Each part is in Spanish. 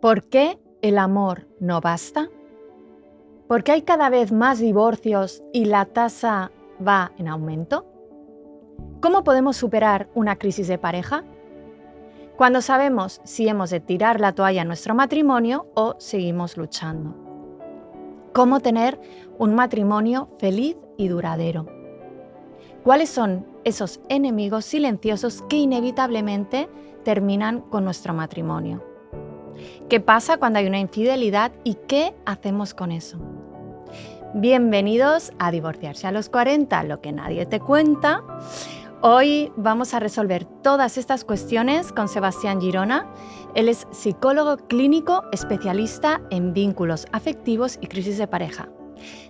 ¿Por qué el amor no basta? ¿Por qué hay cada vez más divorcios y la tasa va en aumento? ¿Cómo podemos superar una crisis de pareja? Cuando sabemos si hemos de tirar la toalla en nuestro matrimonio o seguimos luchando. ¿Cómo tener un matrimonio feliz y duradero? ¿Cuáles son esos enemigos silenciosos que inevitablemente terminan con nuestro matrimonio? ¿Qué pasa cuando hay una infidelidad y qué hacemos con eso? Bienvenidos a Divorciarse a los 40, lo que nadie te cuenta. Hoy vamos a resolver todas estas cuestiones con Sebastián Girona. Él es psicólogo clínico especialista en vínculos afectivos y crisis de pareja.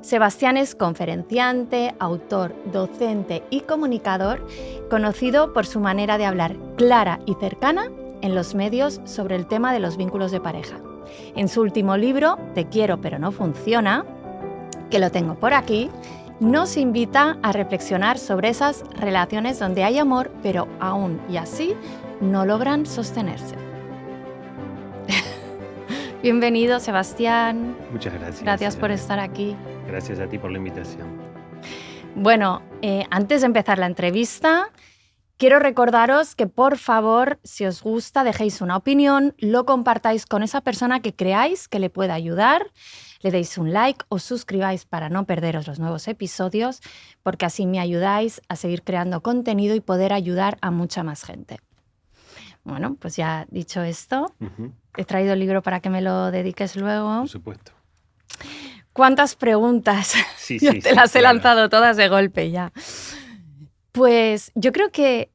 Sebastián es conferenciante, autor, docente y comunicador, conocido por su manera de hablar clara y cercana en los medios sobre el tema de los vínculos de pareja. En su último libro, Te quiero pero no funciona, que lo tengo por aquí, nos invita a reflexionar sobre esas relaciones donde hay amor, pero aún y así no logran sostenerse. Bienvenido, Sebastián. Muchas gracias. Gracias por estar aquí. Gracias a ti por la invitación. Bueno, antes de empezar la entrevista, quiero recordaros que por favor, si os gusta, dejéis una opinión, lo compartáis con esa persona que creáis que le pueda ayudar, le deis un like o suscribáis para no perderos los nuevos episodios, porque así me ayudáis a seguir creando contenido y poder ayudar a mucha más gente. Bueno, pues ya dicho esto, he traído el libro para que me lo dediques luego. Por supuesto. ¿Cuántas preguntas? Sí, Yo te las he lanzado todas de golpe ya. Pues yo creo que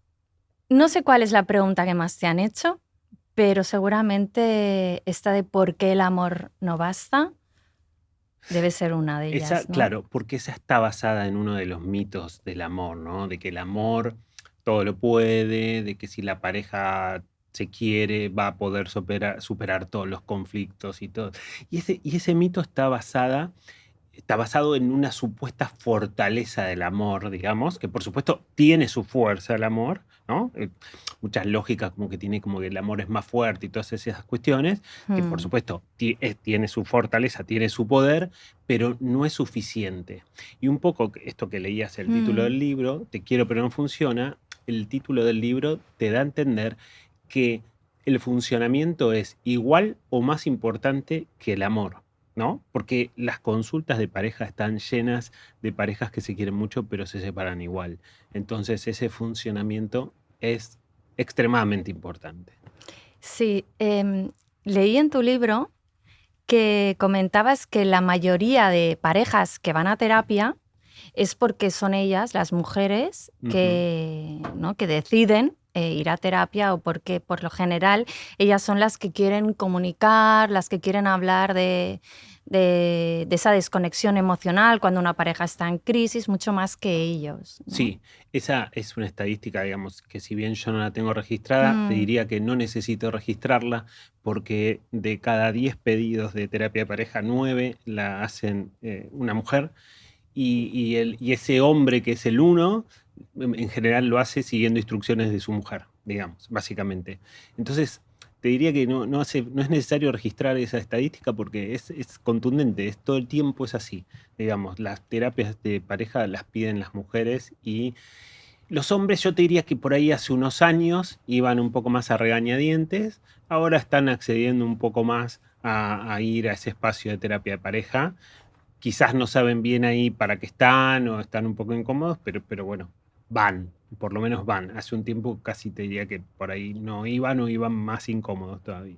no sé cuál es la pregunta que más te han hecho, pero seguramente esta de por qué el amor no basta debe ser una de ellas, ¿no? Claro, porque esa está basada en uno de los mitos del amor, ¿no? De que el amor todo lo puede, de que si la pareja se quiere va a poder superar todos los conflictos y todo. Y ese mito está basado en una supuesta fortaleza del amor, digamos, que por supuesto tiene su fuerza el amor, ¿no? Muchas lógicas como que tiene como que el amor es más fuerte y todas esas cuestiones, que por supuesto tiene su fortaleza, tiene su poder, pero no es suficiente. Y un poco esto que leías el título del libro, Te quiero pero no funciona, el título del libro te da a entender que el funcionamiento es igual o más importante que el amor, ¿no? Porque las consultas de pareja están llenas de parejas que se quieren mucho pero se separan igual. Entonces ese funcionamiento es extremadamente importante. Sí, leí en tu libro que comentabas que la mayoría de parejas que van a terapia es porque son ellas, las mujeres, que, ¿no?, que deciden ir a terapia, o porque por lo general ellas son las que quieren comunicar, las que quieren hablar de esa desconexión emocional cuando una pareja está en crisis, mucho más que ellos, ¿no? Sí, esa es una estadística, digamos, que si bien yo no la tengo registrada, te diría que no necesito registrarla porque de cada 10 pedidos de terapia de pareja, 9 la hacen una mujer. Y ese hombre que es el 1, en general lo hace siguiendo instrucciones de su mujer, digamos, básicamente. Entonces, te diría que no es necesario registrar esa estadística porque es contundente, todo el tiempo es así. Digamos, las terapias de pareja las piden las mujeres y los hombres, yo te diría que por ahí hace unos años iban un poco más a regañadientes, ahora están accediendo un poco más a ir a ese espacio de terapia de pareja. Quizás no saben bien ahí para qué están o están un poco incómodos, pero bueno, van, por lo menos van. Hace un tiempo casi te diría que por ahí no iban o iban más incómodos todavía.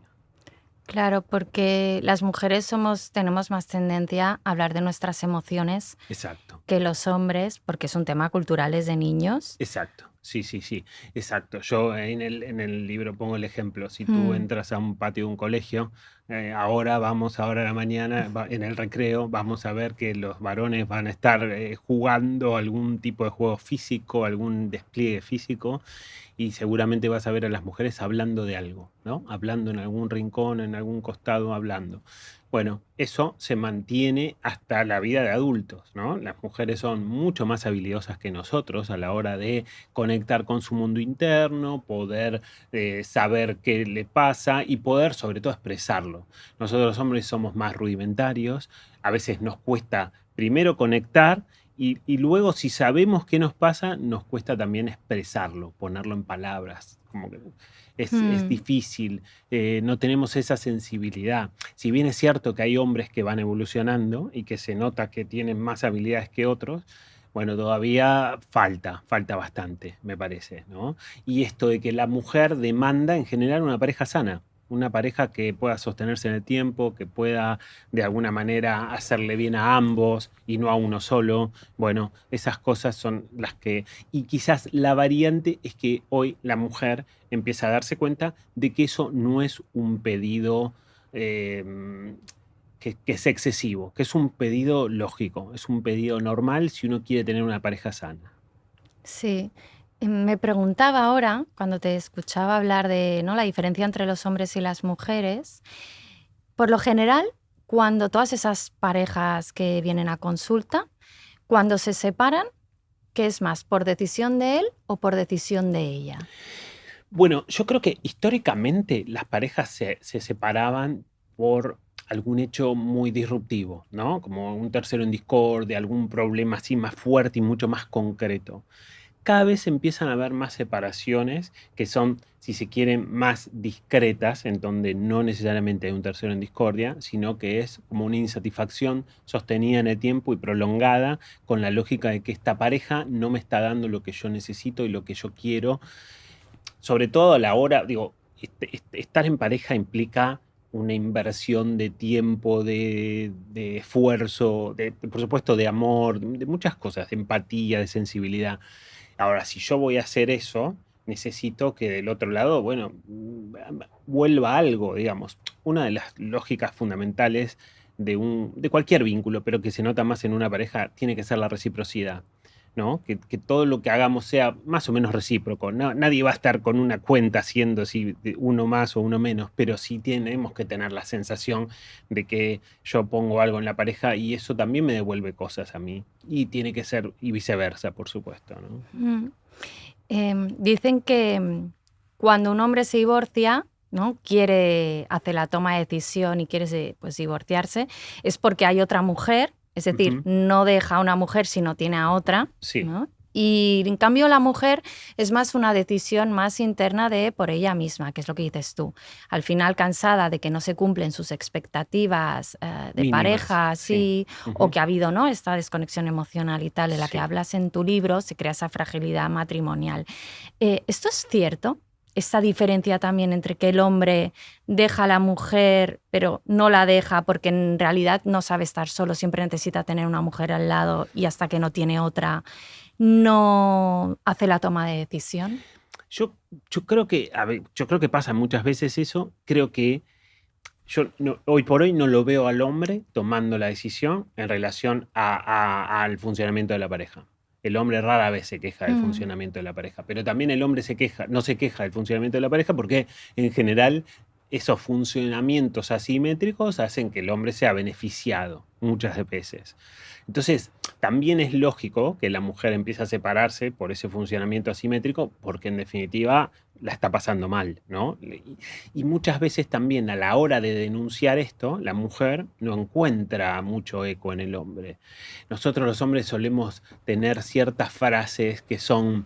Claro, porque las mujeres tenemos más tendencia a hablar de nuestras emociones. Exacto. Que los hombres, porque es un tema cultural desde niños. Exacto. Sí, exacto. Yo en el libro pongo el ejemplo. Si tú entras a un patio de un colegio, ahora a la mañana, en el recreo, vamos a ver que los varones van a estar jugando algún tipo de juego físico, algún despliegue físico, y seguramente vas a ver a las mujeres hablando de algo, ¿no? Hablando en algún rincón, en algún costado, hablando. Bueno, eso se mantiene hasta la vida de adultos, ¿no? Las mujeres son mucho más habilidosas que nosotros a la hora de conectar con su mundo interno, poder saber qué le pasa y poder sobre todo expresarlo. Nosotros los hombres somos más rudimentarios, a veces nos cuesta primero conectar y luego si sabemos qué nos pasa, nos cuesta también expresarlo, ponerlo en palabras. Como que es Mm, difícil, no tenemos esa sensibilidad. Si bien es cierto que hay hombres que van evolucionando y que se nota que tienen más habilidades que otros, bueno, todavía falta bastante, me parece, ¿no? Y esto de que la mujer demanda en general una pareja sana, una pareja que pueda sostenerse en el tiempo, que pueda de alguna manera hacerle bien a ambos y no a uno solo. Bueno, esas cosas son las que... Y quizás la variante es que hoy la mujer empieza a darse cuenta de que eso no es un pedido eh, que es excesivo, que es un pedido lógico, es un pedido normal si uno quiere tener una pareja sana. sí. Me preguntaba ahora, cuando te escuchaba hablar de, ¿no?, la diferencia entre los hombres y las mujeres. Por lo general, cuando todas esas parejas que vienen a consulta, cuando se separan, ¿qué es más, por decisión de él o por decisión de ella? Bueno, yo creo que históricamente las parejas se separaban por algún hecho muy disruptivo, ¿no? Como un tercero en discordia, algún problema así más fuerte y mucho más concreto. Cada vez empiezan a haber más separaciones que son, si se quieren, más discretas, en donde no necesariamente hay un tercero en discordia, sino que es como una insatisfacción sostenida en el tiempo y prolongada con la lógica de que esta pareja no me está dando lo que yo necesito y lo que yo quiero. Sobre todo a la hora, digo, estar en pareja implica una inversión de tiempo, de esfuerzo, por supuesto de amor, de muchas cosas, de empatía, de sensibilidad. Ahora, si yo voy a hacer eso, necesito que del otro lado, bueno, vuelva algo, digamos. Una de las lógicas fundamentales de cualquier vínculo, pero que se nota más en una pareja, tiene que ser la reciprocidad, ¿no? Que todo lo que hagamos sea más o menos recíproco. Nadie va a estar con una cuenta haciendo si uno más o uno menos, pero sí tenemos que tener la sensación de que yo pongo algo en la pareja y eso también me devuelve cosas a mí. Y tiene que ser, y viceversa, por supuesto, ¿no? Mm. Dicen que cuando un hombre se divorcia, ¿no?, quiere, hace la toma de decisión y quiere pues, divorciarse, es porque hay otra mujer, es decir, Ujú. no deja a una mujer sino tiene a otra, Sí, ¿no? Y en cambio la mujer es más una decisión más interna de por ella misma, que es lo que dices tú. Al final cansada de que no se cumplen sus expectativas de mínimas, pareja, sí. así, o Ujú. que ha habido, ¿no?, esta desconexión emocional y tal, de la que Sí. hablas en tu libro, se crea esa fragilidad matrimonial. ¿Esto es cierto? Esta diferencia también entre que el hombre deja a la mujer, pero no la deja porque en realidad no sabe estar solo, siempre necesita tener una mujer al lado y hasta que no tiene otra, no hace la toma de decisión. Yo, yo creo que, a ver, yo creo que pasa muchas veces eso. Creo que hoy por hoy no lo veo al hombre tomando la decisión en relación al funcionamiento de la pareja. El hombre rara vez se queja del Mm, funcionamiento de la pareja, pero también el hombre no se queja del funcionamiento de la pareja porque en general esos funcionamientos asimétricos hacen que el hombre sea beneficiado muchas veces. Entonces, también es lógico que la mujer empiece a separarse por ese funcionamiento asimétrico porque en definitiva la está pasando mal, ¿no? Y muchas veces también a la hora de denunciar esto, la mujer no encuentra mucho eco en el hombre. Nosotros los hombres solemos tener ciertas frases que son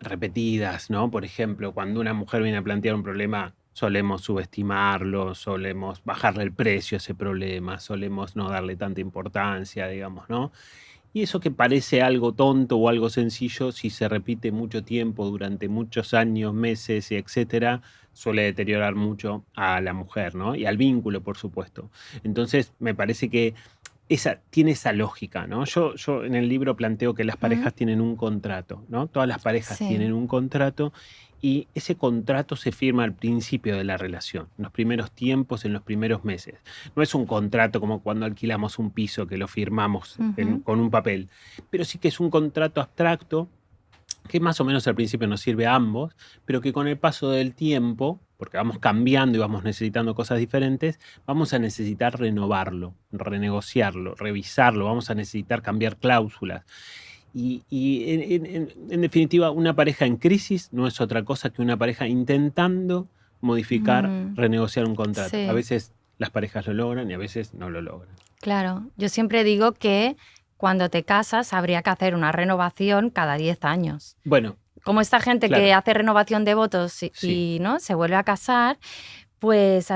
repetidas, ¿no? Por ejemplo, cuando una mujer viene a plantear un problema, solemos subestimarlo, solemos bajarle el precio a ese problema, solemos no darle tanta importancia, digamos, ¿no? Y eso que parece algo tonto o algo sencillo, si se repite mucho tiempo, durante muchos años, meses, y etcétera, suele deteriorar mucho a la mujer, ¿no? Y al vínculo, por supuesto. Entonces, me parece que tiene esa lógica, ¿no? Yo en el libro planteo que las mm, parejas tienen un contrato, ¿no? Todas las parejas sí. tienen un contrato y ese contrato se firma al principio de la relación, en los primeros tiempos, en los primeros meses. No es un contrato como cuando alquilamos un piso que lo firmamos Ujú. con un papel, pero sí que es un contrato abstracto que más o menos al principio nos sirve a ambos, pero que con el paso del tiempo, porque vamos cambiando y vamos necesitando cosas diferentes, vamos a necesitar renovarlo, renegociarlo, revisarlo, vamos a necesitar cambiar cláusulas. Y en definitiva, una pareja en crisis no es otra cosa que una pareja intentando modificar, renegociar un contrato. A Sí, veces las parejas lo logran y a veces no lo logran. claro. Yo siempre digo que cuando te casas habría que hacer una renovación cada 10 años. Bueno, Como esta gente que claro, hace renovación de votos y, sí, ¿no? se vuelve a casar, pues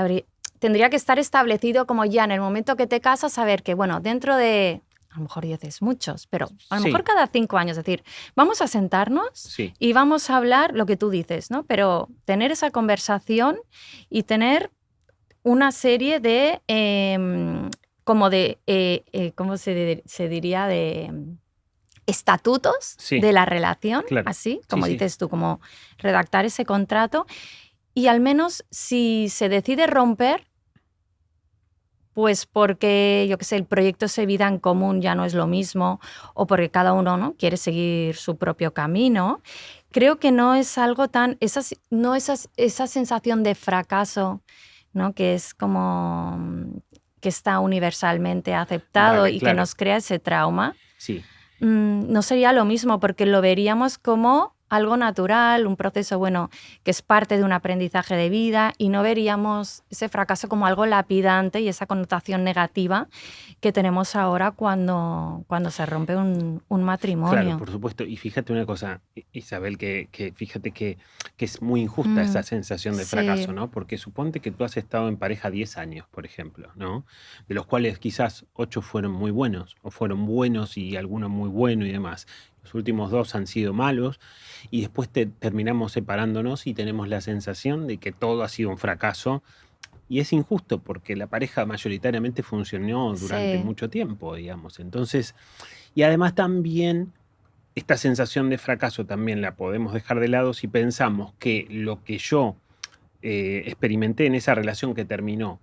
tendría que estar establecido como ya en el momento que te casas, saber que, bueno, dentro de, a lo mejor 10 es muchos, pero a lo mejor sí, cada 5 años, es decir, vamos a sentarnos sí, y vamos a hablar lo que tú dices, ¿no? Pero tener esa conversación y tener una serie de, como de, ¿cómo se diría? De estatutos sí, de la relación, claro, así, sí, como sí, dices tú, como redactar ese contrato y al menos si se decide romper, pues porque, yo qué sé, el proyecto de vida en común ya no es lo mismo o porque cada uno, ¿no? quiere seguir su propio camino, creo que no es algo tan, esa sensación de fracaso, ¿no? que es como que está universalmente aceptado vale, y que claro, nos crea ese trauma, sí. no sería lo mismo porque lo veríamos como algo natural, un proceso, bueno, que es parte de un aprendizaje de vida y no veríamos ese fracaso como algo lapidante y esa connotación negativa que tenemos ahora cuando se rompe un Claro, matrimonio. por supuesto. Y fíjate una cosa, Isabel, que fíjate que es muy injusta esa Mm, sensación de fracaso, sí, ¿no? Porque suponte que tú has estado en pareja 10 años, por ejemplo, ¿no? De los cuales quizás 8 fueron muy buenos, o fueron buenos y alguno muy bueno y demás. Los últimos 2 han sido malos y después terminamos separándonos y tenemos la sensación de que todo ha sido un fracaso. Y es injusto porque la pareja mayoritariamente funcionó durante sí, mucho tiempo, digamos. Entonces, y además también esta sensación de fracaso también la podemos dejar de lado si pensamos que lo que yo experimenté en esa relación que terminó,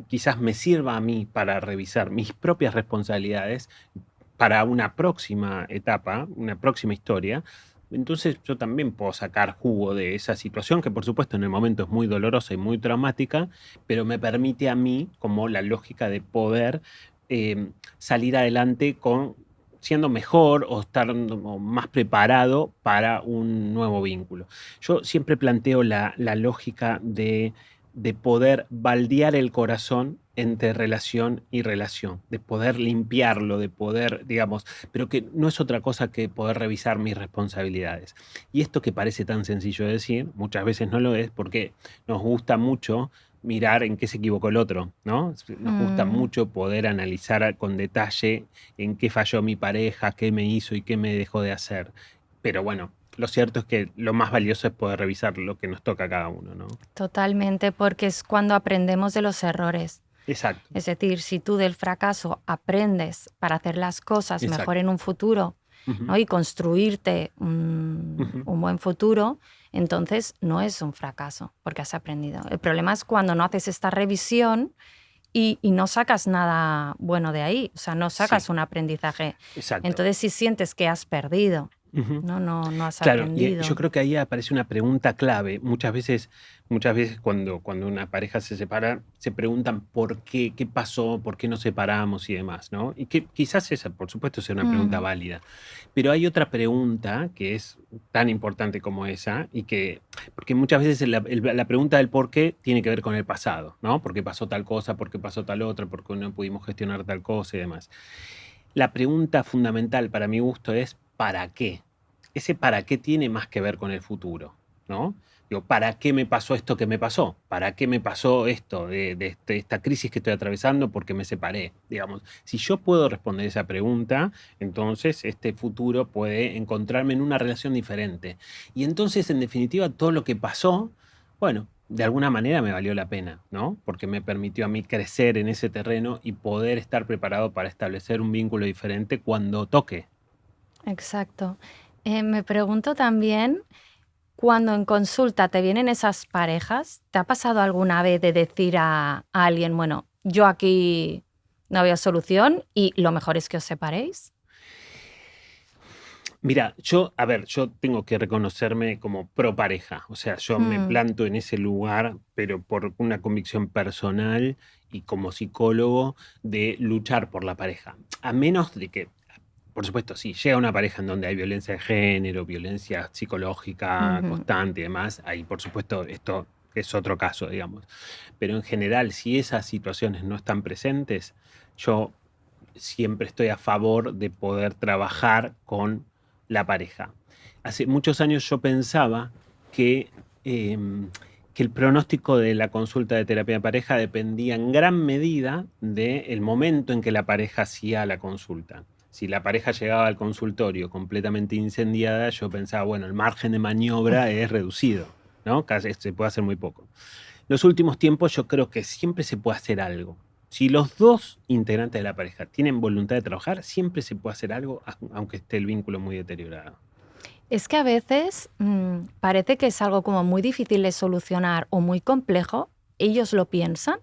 quizás me sirva a mí para revisar mis propias responsabilidades para una próxima etapa, una próxima historia. Entonces yo también puedo sacar jugo de esa situación, que por supuesto en el momento es muy dolorosa y muy traumática, pero me permite a mí como la lógica de poder salir adelante siendo mejor o estar más preparado para un nuevo vínculo. Yo siempre planteo la lógica de poder baldear el corazón entre relación y relación, de poder limpiarlo, de poder, digamos, pero que no es otra cosa que poder revisar mis responsabilidades. Y esto que parece tan sencillo de decir, muchas veces no lo es, porque nos gusta mucho mirar en qué se equivocó el otro, ¿no? Nos gusta mm, mucho poder analizar con detalle en qué falló mi pareja, qué me hizo y qué me dejó de hacer. Pero bueno, lo cierto es que lo más valioso es poder revisar lo que nos toca a cada uno, ¿no? totalmente, porque es cuando aprendemos de los errores. Exacto, Es decir, si tú del fracaso aprendes para hacer las cosas mejor exacto. en un futuro, Ujú, ¿no? y construirte ujú. un buen futuro, entonces no es un fracaso porque has aprendido. El problema es cuando no haces esta revisión y no sacas nada bueno de ahí, o sea, no sacas Sí, un aprendizaje. exacto. Entonces sí sientes que has perdido, Ujú. no has Claro, y yo aprendido. creo que ahí aparece una pregunta clave. Muchas veces cuando una pareja se separa, se preguntan por qué pasó, por qué nos separamos y demás, ¿no? Y que quizás esa, por supuesto, sea una pregunta Mm, válida. Pero hay otra pregunta que es tan importante como esa, porque muchas veces la pregunta del por qué tiene que ver con el pasado, ¿no? ¿Por qué pasó tal cosa? ¿Por qué pasó tal otra? ¿Por qué no pudimos gestionar tal cosa y demás? La pregunta fundamental para mi gusto es ¿para qué? Ese para qué tiene más que ver con el futuro, ¿no? Digo, ¿para qué me pasó esto que me pasó? ¿Para qué me pasó esto de esta crisis que estoy atravesando porque me separé? Digamos, si yo puedo responder esa pregunta, entonces este futuro puede encontrarme en una relación diferente. Y entonces, en definitiva, todo lo que pasó, bueno, de alguna manera me valió la pena, ¿no? Porque me permitió a mí crecer en ese terreno y poder estar preparado para establecer un vínculo diferente cuando toque. exacto. Me pregunto también, cuando en consulta te vienen esas parejas, ¿te ha pasado alguna vez de decir a alguien, bueno, yo aquí no veo solución y lo mejor es que os separéis? Mira, yo tengo que reconocerme como pro pareja, o sea, yo me Mm, planto en ese lugar, pero por una convicción personal y como psicólogo de luchar por la pareja. A menos de que, por supuesto, si llega una pareja en donde hay violencia de género, violencia psicológica ujú. constante y demás, ahí por supuesto esto es otro caso, digamos. Pero en general, si esas situaciones no están presentes, yo siempre estoy a favor de poder trabajar con la pareja. Hace muchos años yo pensaba que, que el pronóstico de la consulta de terapia de pareja dependía en gran medida del momento en que la pareja hacía la consulta. Si la pareja llegaba al consultorio completamente incendiada, yo pensaba, bueno, el margen de maniobra es reducido, ¿no? Casi se puede hacer muy poco. Los últimos tiempos yo creo que siempre se puede hacer algo. Si los dos integrantes de la pareja tienen voluntad de trabajar, siempre se puede hacer algo, aunque esté el vínculo muy deteriorado. Es que a veces parece que es algo como muy difícil de solucionar o muy complejo. Ellos lo piensan,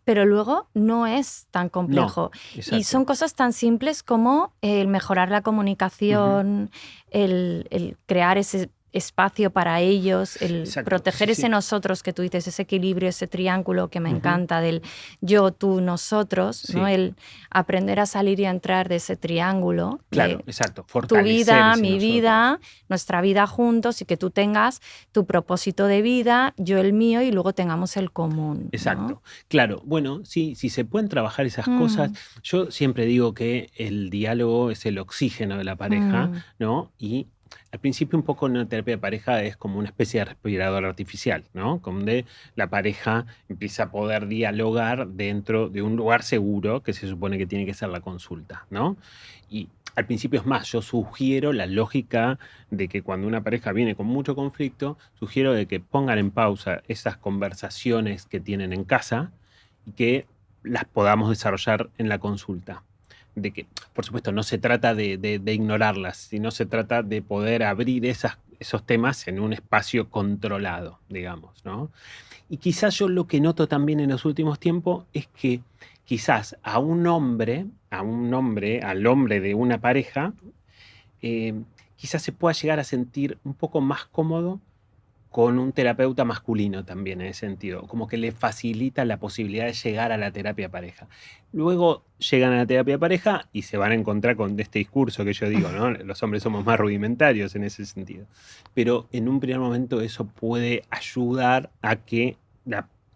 pero luego no es tan No, complejo. Y son exacto. cosas tan simples como el mejorar la Ujú. comunicación, el crear ese espacio para ellos, el Exacto, sí, proteger ese sí. nosotros que tú dices, ese equilibrio, ese triángulo que me Ujú. encanta del yo, tú, nosotros, ¿no? Sí, El aprender a salir y a entrar de ese triángulo claro, de exacto. tu Fortalecer vida, ese mi nosotros. vida, nuestra vida juntos y que tú tengas tu propósito de vida, yo el mío y luego tengamos el común, ¿no? Exacto. Claro, bueno, sí, si se pueden trabajar esas cosas, Mm, yo siempre digo que el diálogo es el oxígeno de la pareja, mm, ¿no? Y al principio un poco una terapia de pareja es como una especie de respirador artificial, ¿no? Donde la pareja empieza a poder dialogar dentro de un lugar seguro que se supone que tiene que ser la consulta, ¿no? Y al principio es más, yo sugiero la lógica de que cuando una pareja viene con mucho conflicto, sugiero de que pongan en pausa esas conversaciones que tienen en casa y que las podamos desarrollar en la consulta. De que, por supuesto, no se trata de ignorarlas, sino se trata de poder abrir esos temas en un espacio controlado, digamos, ¿no? Y quizás yo lo que noto también en los últimos tiempos es que quizás al hombre de una pareja, eh, quizás se pueda llegar a sentir un poco más cómodo con un terapeuta masculino también en ese sentido, como que le facilita la posibilidad de llegar a la terapia pareja. Luego llegan a la terapia pareja y se van a encontrar con este discurso que yo digo, ¿no? Los hombres somos más rudimentarios en ese sentido. Pero en un primer momento eso puede ayudar a que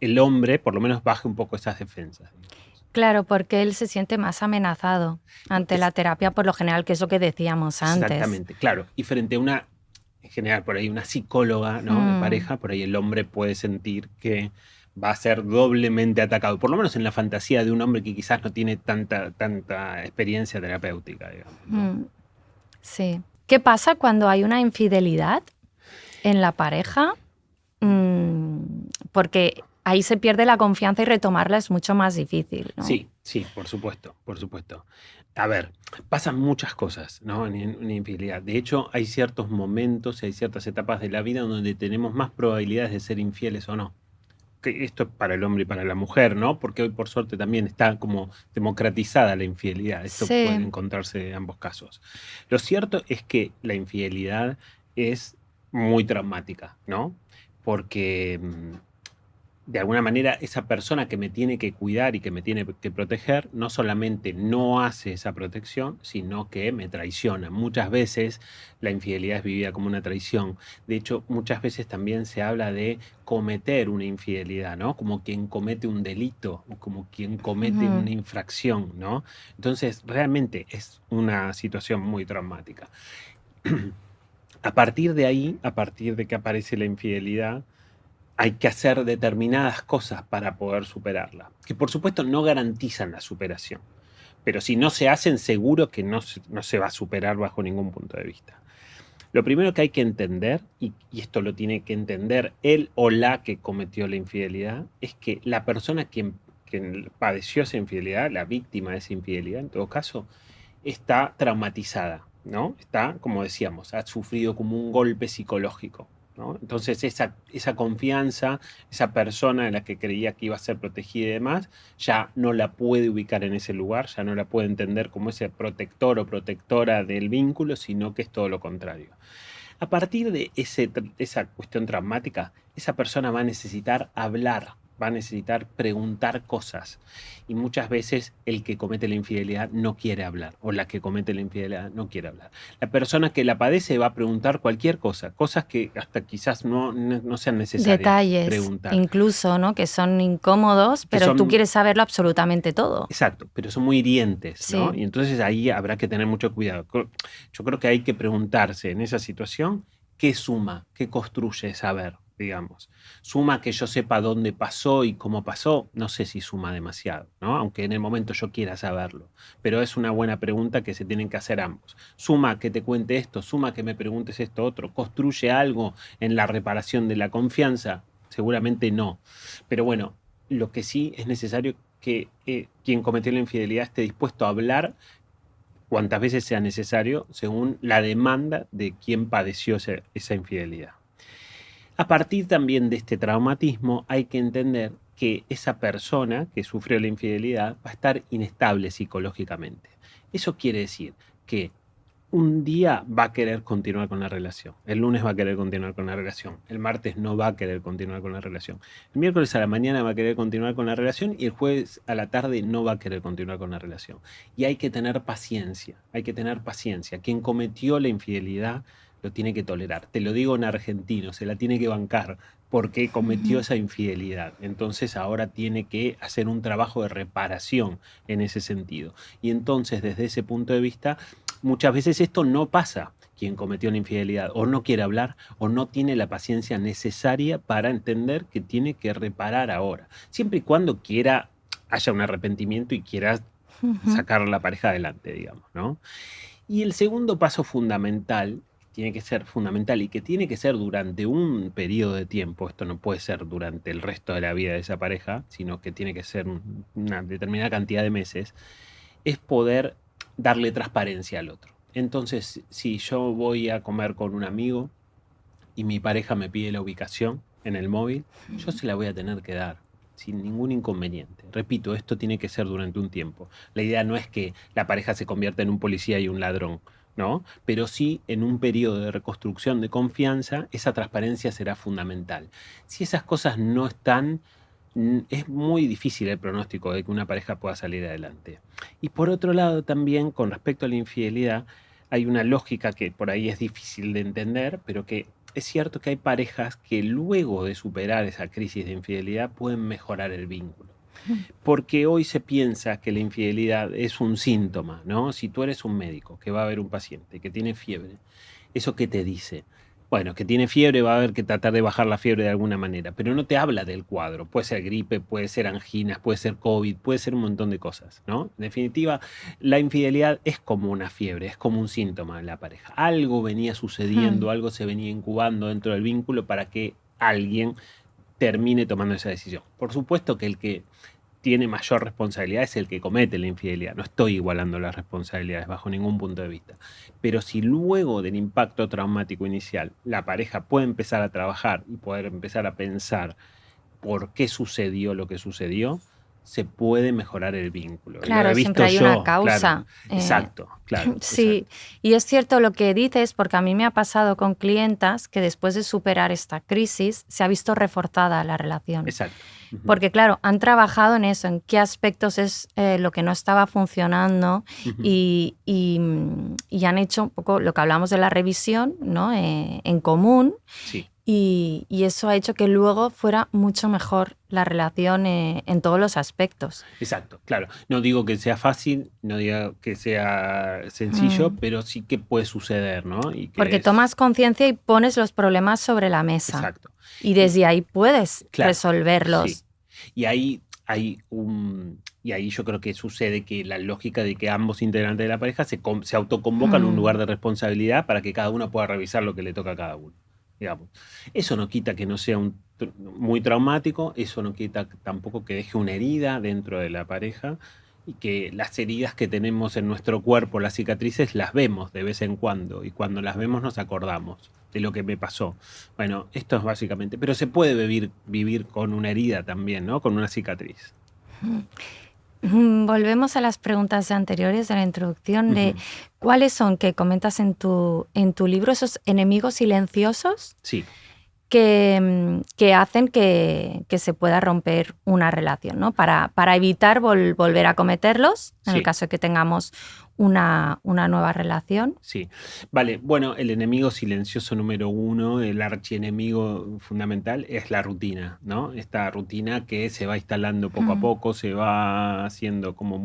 el hombre por lo menos baje un poco esas defensas, digamos. claro, porque él se siente más amenazado ante la Es, terapia, por lo general, que es lo que decíamos antes. Exactamente, claro. Y frente a en general, por ahí una psicóloga, ¿no? De Mm, pareja, por ahí el hombre puede sentir que va a ser doblemente atacado, por lo menos en la fantasía de un hombre que quizás no tiene tanta experiencia terapéutica, digamos, ¿no? mm, sí. ¿Qué pasa cuando hay una infidelidad en la pareja? Porque ahí se pierde la confianza y retomarla es mucho más difícil, ¿no? Sí, sí, por supuesto, por supuesto. A ver, pasan muchas cosas, ¿no? En infidelidad. De hecho, hay ciertos momentos y hay ciertas etapas de la vida donde tenemos más probabilidades de ser infieles o no. Que esto es para el hombre y para la mujer, ¿no? Porque hoy por suerte también está como democratizada la infidelidad. Esto puede Sí. encontrarse en ambos casos. Lo cierto es que la infidelidad es muy traumática, ¿no? Porque de alguna manera esa persona que me tiene que cuidar y que me tiene que proteger, no solamente no hace esa protección, sino que me traiciona. Muchas veces la infidelidad es vivida como una traición. De hecho, muchas veces también se habla de cometer una infidelidad, ¿no? Como quien comete un delito, o como quien comete Ujú. una infracción, ¿no? Entonces, realmente es una situación muy traumática. A partir de ahí, a partir de que aparece la infidelidad, hay que hacer determinadas cosas para poder superarla, que por supuesto no garantizan la superación, pero si no se hacen, seguro que no se va a superar bajo ningún punto de vista. Lo primero que hay que entender, y esto lo tiene que entender él o la que cometió la infidelidad, es que la persona quien padeció esa infidelidad, la víctima de esa infidelidad, en todo caso, está traumatizada, ¿no? Está, como decíamos, ha sufrido como un golpe psicológico, ¿no? Entonces esa confianza, esa persona en la que creía que iba a ser protegida y demás, ya no la puede ubicar en ese lugar, ya no la puede entender como ese protector o protectora del vínculo, sino que es todo lo contrario. A partir de esa cuestión traumática, esa persona va a necesitar hablar, va a necesitar preguntar cosas. Y muchas veces el que comete la infidelidad no quiere hablar, o la que comete la infidelidad no quiere hablar. La persona que la padece va a preguntar cualquier cosa, cosas que hasta quizás no sean necesarias Detalles, preguntar. incluso, ¿no? Que son incómodos, Que pero tú son, quieres saberlo absolutamente todo. exacto, pero son muy hirientes, ¿no? Sí. Y entonces ahí habrá que tener mucho cuidado. Yo creo que hay que preguntarse en esa situación qué suma, qué construye saber, digamos. Suma que yo sepa dónde pasó y cómo pasó, no sé si suma demasiado, ¿no? Aunque en el momento yo quiera saberlo. Pero es una buena pregunta que se tienen que hacer ambos. Suma que te cuente esto, suma que me preguntes esto otro, construye algo en la reparación de la confianza, seguramente no. Pero bueno, lo que sí es necesario que quien cometió la infidelidad esté dispuesto a hablar cuantas veces sea necesario según la demanda de quien padeció esa infidelidad. A partir también de este traumatismo hay que entender que esa persona que sufrió la infidelidad va a estar inestable psicológicamente. Eso quiere decir que un día va a querer continuar con la relación, el lunes va a querer continuar con la relación, el martes no va a querer continuar con la relación, el miércoles a la mañana va a querer continuar con la relación y el jueves a la tarde no va a querer continuar con la relación. Y hay que tener paciencia, hay que tener paciencia. Quien cometió la infidelidad lo tiene que tolerar. Te lo digo en argentino, se la tiene que bancar porque cometió esa infidelidad. Entonces ahora tiene que hacer un trabajo de reparación en ese sentido. Y entonces desde ese punto de vista, muchas veces esto no pasa. Quien cometió la infidelidad o no quiere hablar o no tiene la paciencia necesaria para entender que tiene que reparar ahora. Siempre y cuando haya un arrepentimiento y quiera sacar a la pareja adelante, digamos, ¿no? Y el segundo paso fundamental, tiene que ser fundamental y que tiene que ser durante un periodo de tiempo, esto no puede ser durante el resto de la vida de esa pareja, sino que tiene que ser una determinada cantidad de meses, es poder darle transparencia al otro. Entonces, si yo voy a comer con un amigo y mi pareja me pide la ubicación en el móvil, yo se la voy a tener que dar sin ningún inconveniente. Repito, esto tiene que ser durante un tiempo. La idea no es que la pareja se convierta en un policía y un ladrón, ¿no? Pero sí, en un periodo de reconstrucción de confianza, esa transparencia será fundamental. Si esas cosas no están, es muy difícil el pronóstico de que una pareja pueda salir adelante. Y por otro lado, también con respecto a la infidelidad, hay una lógica que por ahí es difícil de entender, pero que es cierto que hay parejas que luego de superar esa crisis de infidelidad pueden mejorar el vínculo. Porque hoy se piensa que la infidelidad es un síntoma, ¿no? Si tú eres un médico que va a ver un paciente que tiene fiebre, ¿eso qué te dice? Bueno, que tiene fiebre, va a haber que tratar de bajar la fiebre de alguna manera, pero no te habla del cuadro. Puede ser gripe, puede ser anginas, puede ser COVID, puede ser un montón de cosas, ¿no? En definitiva, la infidelidad es como una fiebre, es como un síntoma de la pareja. Algo venía sucediendo, algo se venía incubando dentro del vínculo para que alguien termine tomando esa decisión. Por supuesto que el que tiene mayor responsabilidad es el que comete la infidelidad. No estoy igualando las responsabilidades bajo ningún punto de vista. Pero si luego del impacto traumático inicial la pareja puede empezar a trabajar y poder empezar a pensar por qué sucedió lo que sucedió, se puede mejorar el vínculo. Claro, siempre hay una causa. Claro, exacto, claro. Sí, exacto. y es cierto lo que dices, porque a mí me ha pasado con clientas que después de superar esta crisis se ha visto reforzada la relación. Exacto. Porque claro, han trabajado en eso, en qué aspectos es lo que no estaba funcionando y han hecho un poco lo que hablamos de la revisión, ¿no? En común. Sí. Y eso ha hecho que luego fuera mucho mejor la relación en todos los aspectos. Exacto, claro. No digo que sea fácil, no digo que sea sencillo, pero sí que puede suceder, ¿no? Y que porque tomas conciencia y pones los problemas sobre la mesa. Exacto. Y desde ahí puedes resolverlos. Sí. Y ahí yo creo que sucede que la lógica de que ambos integrantes de la pareja se autoconvocan en un lugar de responsabilidad para que cada uno pueda revisar lo que le toca a cada uno. Digamos. Eso no quita que no sea muy traumático, eso no quita tampoco que deje una herida dentro de la pareja y que las heridas que tenemos en nuestro cuerpo, las cicatrices, las vemos de vez en cuando y cuando las vemos nos acordamos de lo que me pasó. Bueno, esto es básicamente, pero se puede vivir con una herida también, ¿no? Con una cicatriz. Volvemos a las preguntas anteriores de la introducción de Ujú. cuáles son, que comentas en tu libro, esos enemigos silenciosos Sí, que hacen que se pueda romper una relación, ¿no? Para evitar volver a cometerlos en el sí. caso de que tengamos una nueva relación. Sí, vale. Bueno, el enemigo silencioso número uno, el archienemigo fundamental, es la rutina, ¿no? Esta rutina que se va instalando poco a Mm. poco, se va haciendo como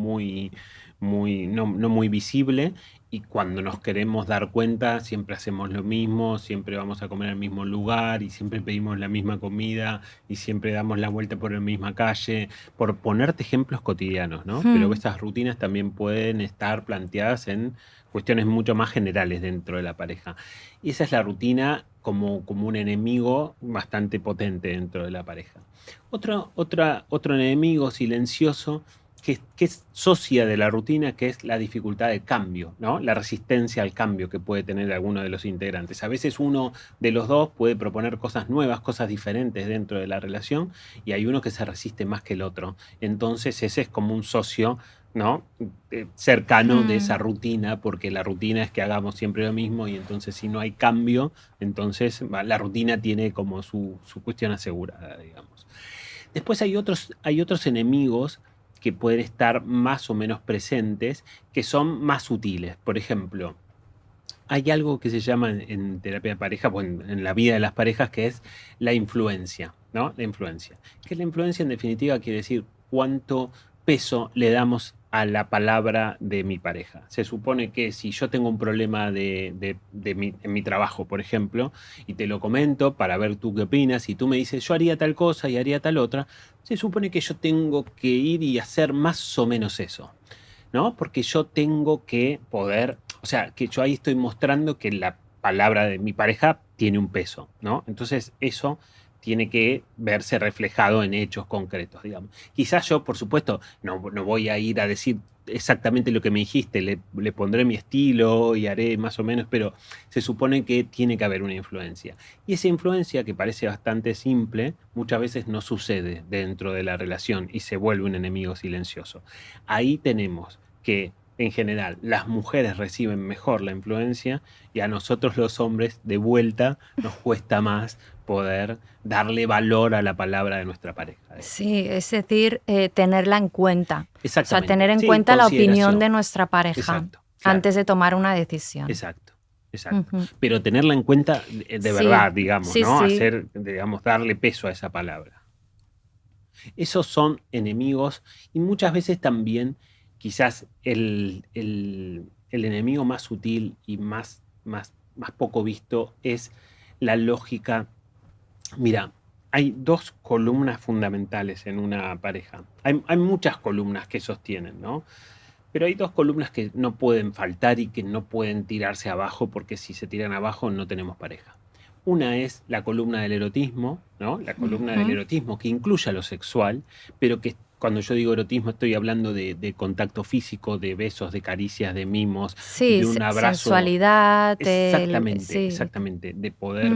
no muy visible, y cuando nos queremos dar cuenta, siempre hacemos lo mismo, siempre vamos a comer al mismo lugar y siempre pedimos la misma comida y siempre damos la vuelta por la misma calle, por ponerte ejemplos cotidianos, ¿no? Pero Mm. estas rutinas también pueden estar planteadas en cuestiones mucho más generales dentro de la pareja. Y esa es la rutina como un enemigo bastante potente dentro de la pareja. Otro enemigo silencioso que es socia de la rutina, que es la dificultad de cambio, ¿no? La resistencia al cambio que puede tener alguno de los integrantes. A veces uno de los dos puede proponer cosas nuevas, cosas diferentes dentro de la relación, y hay uno que se resiste más que el otro. Entonces ese es como un socio, ¿no? Cercano de esa rutina, porque la rutina es que hagamos siempre lo mismo, y entonces si no hay cambio, entonces la rutina tiene como su cuestión asegurada, digamos. Después hay otros enemigos que pueden estar más o menos presentes, que son más sutiles. Por ejemplo, hay algo que se llama en terapia de pareja, o en la vida de las parejas, que es la influencia, ¿no? La influencia. Que la influencia, en definitiva, quiere decir cuánto peso le damos a la palabra de mi pareja. Se supone que si yo tengo un problema en mi trabajo, por ejemplo, y te lo comento para ver tú qué opinas, y tú me dices, yo haría tal cosa y haría tal otra, se supone que yo tengo que ir y hacer más o menos eso, ¿no? Porque yo tengo que poder, o sea, que yo ahí estoy mostrando que la palabra de mi pareja tiene un peso, ¿no? Entonces eso tiene que verse reflejado en hechos concretos, digamos. Quizás yo, por supuesto, no voy a ir a decir exactamente lo que me dijiste, le pondré mi estilo y haré más o menos, pero se supone que tiene que haber una influencia. Y esa influencia, que parece bastante simple, muchas veces no sucede dentro de la relación y se vuelve un enemigo silencioso. Ahí tenemos que, en general, las mujeres reciben mejor la influencia, y a nosotros los hombres, de vuelta, nos cuesta más poder darle valor a la palabra de nuestra pareja, digamos. Sí, es decir, tenerla en cuenta. O sea, Exactamente. tener en Sí, cuenta la opinión consideración. de nuestra pareja Exacto, claro. antes de tomar una decisión. Exacto. Ujú. Pero tenerla en cuenta de Sí, verdad, digamos, sí, ¿no? sí. Digamos, darle peso a esa palabra. Esos son enemigos, y muchas veces también quizás el enemigo más sutil y más poco visto es la lógica. Mira, hay dos columnas fundamentales en una pareja. Hay muchas columnas que sostienen, ¿no? Pero hay dos columnas que no pueden faltar y que no pueden tirarse abajo, porque si se tiran abajo no tenemos pareja. Una es la columna del erotismo, ¿no? La columna del erotismo que incluye a lo sexual, pero que cuando yo digo erotismo estoy hablando de contacto físico, de besos, de caricias, de mimos, Sí, de un abrazo. sensualidad, Exactamente, sí. exactamente, de poder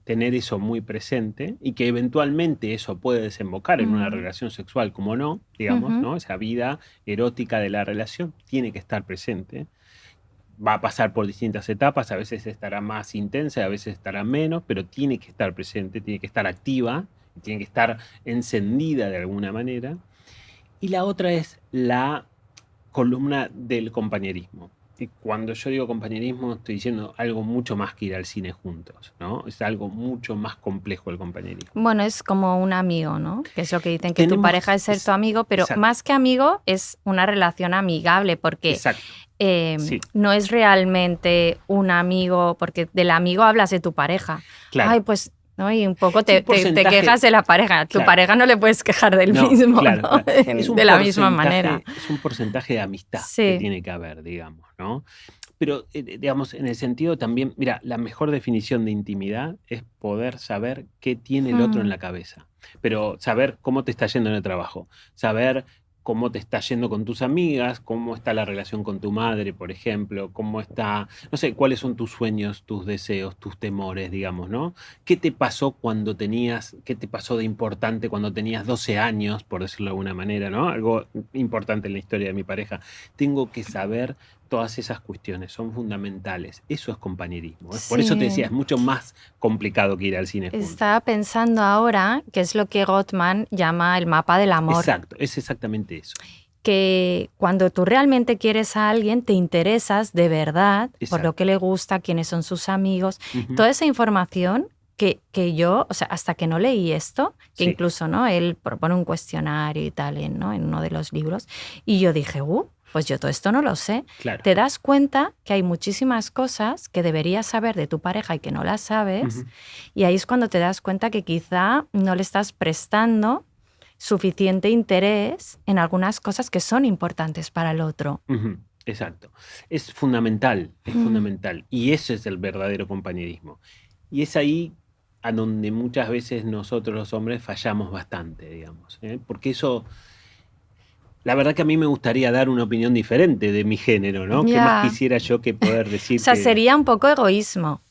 tener eso muy presente, y que eventualmente eso puede desembocar en una relación sexual, como no, digamos, ¿no? Esa vida erótica de la relación tiene que estar presente. Va a pasar por distintas etapas, a veces estará más intensa, a veces estará menos, pero tiene que estar presente, tiene que estar activa, tiene que estar encendida de alguna manera. Y la otra es la columna del compañerismo. Y cuando yo digo compañerismo, estoy diciendo algo mucho más que ir al cine juntos, ¿no? Es algo mucho más complejo el compañerismo. Bueno, es como un amigo, ¿no? Que es lo que dicen, que tu pareja es ser tu amigo, pero exacto. más que amigo es una relación amigable, porque Exacto. Sí. no es realmente un amigo, porque del amigo hablas de tu pareja. Claro. Ay, pues, ¿no? Y un poco Es un te porcentaje- quejas de la pareja. Tu Claro. pareja no le puedes quejar del No, mismo, claro, ¿no? claro. Es un De la misma porcentaje- manera. Es un porcentaje de amistad Sí. que tiene que haber, digamos, ¿no? Pero, digamos, en el sentido también, mira, la mejor definición de intimidad es poder saber qué tiene el otro en la cabeza. Pero saber cómo te está yendo en el trabajo, saber cómo te está yendo con tus amigas, cómo está la relación con tu madre, por ejemplo, cómo está, no sé, cuáles son tus sueños, tus deseos, tus temores, digamos, ¿no? ¿Qué te pasó qué te pasó de importante cuando tenías 12 años, por decirlo de alguna manera, ¿no? Algo importante en la historia de mi pareja. Tengo que saber todas esas cuestiones, son fundamentales. Eso es compañerismo, ¿eh? Por eso te decía, Sí, es mucho más complicado que ir al cine juntos. estaba pensando ahora que es lo que Gottman llama el mapa del amor. Exacto, es exactamente eso. Que cuando tú realmente quieres a alguien, te interesas de verdad por lo Exacto. que le gusta, quiénes son sus amigos, Ujú. toda esa información que yo, o sea, hasta que no leí esto, que Sí, incluso, ¿no? Él propone un cuestionario y tal, ¿no? En uno de los libros, y yo dije, pues yo todo esto no lo sé. claro. Te das cuenta que hay muchísimas cosas que deberías saber de tu pareja y que no las sabes, Ujú, y ahí es cuando te das cuenta que quizá no le estás prestando suficiente interés en algunas cosas que son importantes para el otro. ujú, exacto. Es fundamental, es Mm, fundamental. Y eso es el verdadero compañerismo. Y es ahí a donde muchas veces nosotros los hombres fallamos bastante, digamos, ¿eh? Porque eso, la verdad que a mí me gustaría dar una opinión diferente de mi género, ¿no? ¿Qué más ya. quisiera yo que poder O decir sea, que... sería un poco egoísmo,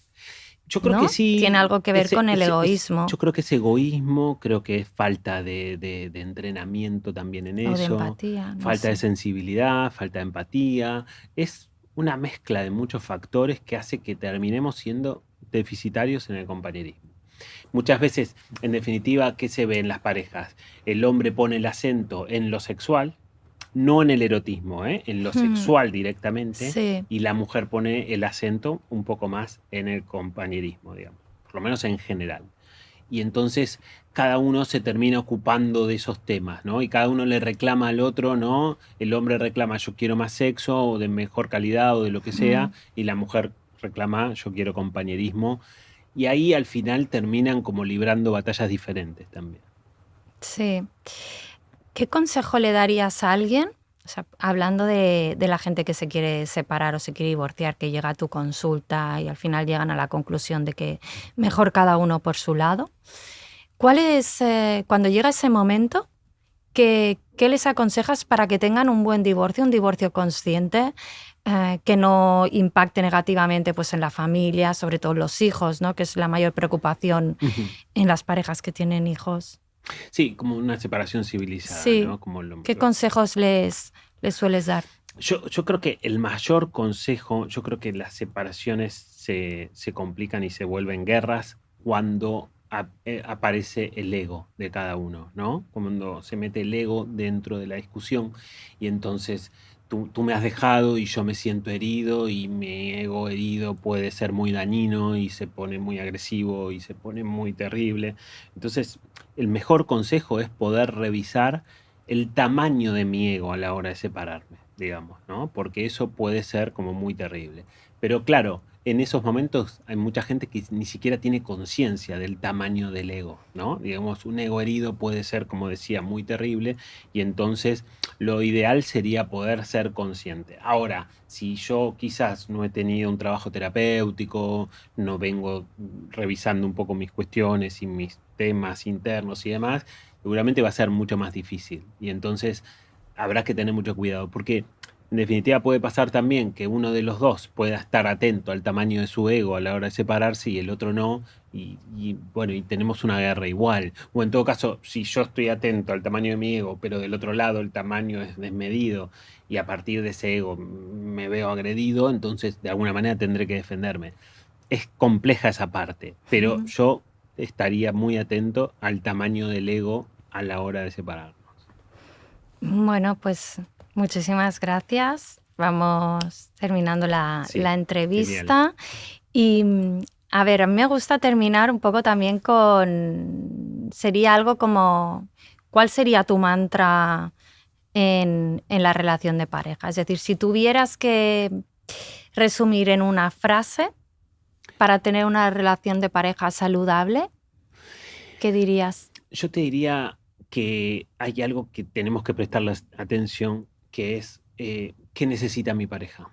Yo creo que ¿no? Tiene sí, algo que ver con el yo egoísmo creo que es egoísmo, creo que es falta de entrenamiento también en o de eso, empatía, no falta de sé. sensibilidad, falta de empatía. Es una mezcla de muchos factores que hace que terminemos siendo deficitarios en el compañerismo. Muchas veces, en definitiva, ¿qué se ve en las parejas? El hombre pone el acento en lo sexual, no en el erotismo, ¿eh? En lo Mm, sexual directamente, sí. y la mujer pone el acento un poco más en el compañerismo, digamos, por lo menos en general. Y entonces cada uno se termina ocupando de esos temas, ¿no? Y cada uno le reclama al otro, ¿no? El hombre reclama yo quiero más sexo o de mejor calidad o de lo que sea, Mm, y la mujer reclama yo quiero compañerismo. Y ahí al final terminan como librando batallas diferentes también. sí. ¿Qué consejo le darías a alguien? O sea, hablando de la gente que se quiere separar o se quiere divorciar, que llega a tu consulta y al final llegan a la conclusión de que mejor cada uno por su lado. ¿Cuál es, cuando llega ese momento, qué les aconsejas para que tengan un divorcio consciente, que no impacte negativamente pues, en la familia, sobre todo los hijos, ¿no? Que es la mayor preocupación Ujú. en las parejas que tienen hijos? Sí, como una separación civilizada, Sí. ¿no? Como ¿Qué consejos les sueles dar? yo creo que el mayor consejo, yo creo que las separaciones se complican y se vuelven guerras cuando aparece el ego de cada uno, ¿no? Cuando se mete el ego dentro de la discusión y entonces tú me has dejado y yo me siento herido y mi ego herido puede ser muy dañino y se pone muy agresivo y se pone muy terrible. Entonces, el mejor consejo es poder revisar el tamaño de mi ego a la hora de separarme, digamos, ¿no? Porque eso puede ser como muy terrible. Pero claro, en esos momentos hay mucha gente que ni siquiera tiene conciencia del tamaño del ego, ¿no? Digamos, un ego herido puede ser, como decía, muy terrible y entonces lo ideal sería poder ser consciente. Ahora, si yo quizás no he tenido un trabajo terapéutico, no vengo revisando un poco mis cuestiones y mis temas internos y demás, seguramente va a ser mucho más difícil. Y entonces habrá que tener mucho cuidado, porque en definitiva puede pasar también que uno de los dos pueda estar atento al tamaño de su ego a la hora de separarse y el otro no, y bueno, y tenemos una guerra igual. O en todo caso, si yo estoy atento al tamaño de mi ego, pero del otro lado el tamaño es desmedido y a partir de ese ego me veo agredido, entonces de alguna manera tendré que defenderme. Es compleja esa parte, pero Ujú. yo estaría muy atento al tamaño del ego a la hora de separarnos. Bueno, pues muchísimas gracias. Vamos terminando la Sí, genial. entrevista. Y a ver, a mí me gusta terminar un poco también con, sería algo como, ¿cuál sería tu mantra en la relación de pareja? Es decir, si tuvieras que resumir en una frase para tener una relación de pareja saludable, ¿qué dirías? Yo te diría que hay algo que tenemos que prestarle atención, que es ¿qué necesita mi pareja?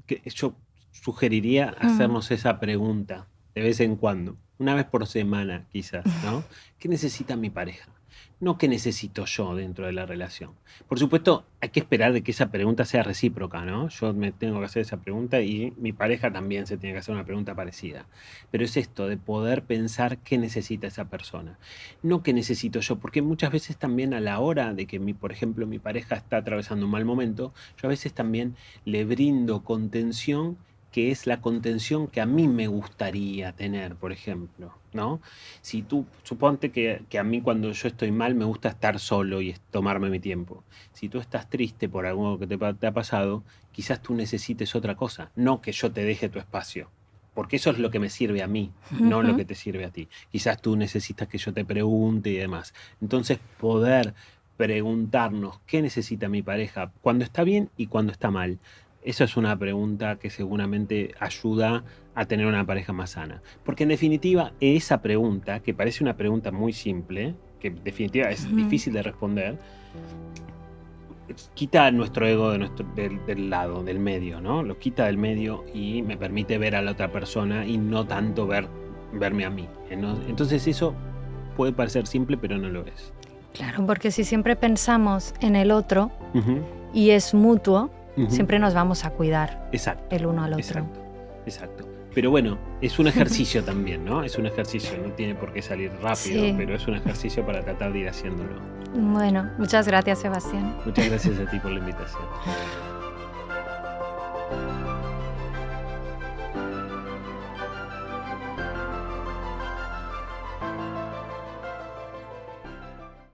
Que yo sugeriría Mm, hacernos esa pregunta de vez en cuando, una vez por semana quizás, ¿no? ¿Qué necesita mi pareja? no qué necesito yo dentro de la relación. Por supuesto, hay que esperar de que esa pregunta sea recíproca, ¿no? Yo me tengo que hacer esa pregunta y mi pareja también se tiene que hacer una pregunta parecida. Pero es esto, de poder pensar qué necesita esa persona, no qué necesito yo, porque muchas veces también a la hora de que, por ejemplo, mi pareja está atravesando un mal momento, yo a veces también le brindo contención, que es la contención que a mí me gustaría tener, por ejemplo, ¿no? Si tú, suponte que a mí cuando yo estoy mal me gusta estar solo y tomarme mi tiempo. Si tú estás triste por algo que te ha pasado, quizás tú necesites otra cosa, no que yo te deje tu espacio. Porque eso es lo que me sirve a mí, no lo que te sirve a ti. Quizás tú necesitas que yo te pregunte y demás. Entonces, poder preguntarnos qué necesita mi pareja cuando está bien y cuando está mal. Eso es una pregunta que seguramente ayuda a tener una pareja más sana. Porque en definitiva, esa pregunta, que parece una pregunta muy simple, que en definitiva es difícil de responder, quita nuestro ego del lado, del medio, ¿no? Lo quita del medio y me permite ver a la otra persona y no tanto verme a mí. Entonces eso puede parecer simple, pero no lo es. Claro, porque si siempre pensamos en el otro Ujú, y es mutuo, ujú. siempre nos vamos a cuidar Exacto, el uno al otro. exacto, exacto. Pero bueno, es un ejercicio también, ¿no? Es un ejercicio, no tiene por qué salir rápido, Sí. pero es un ejercicio para tratar de ir haciéndolo. Bueno, muchas gracias, Sebastián. Muchas gracias a ti por la invitación.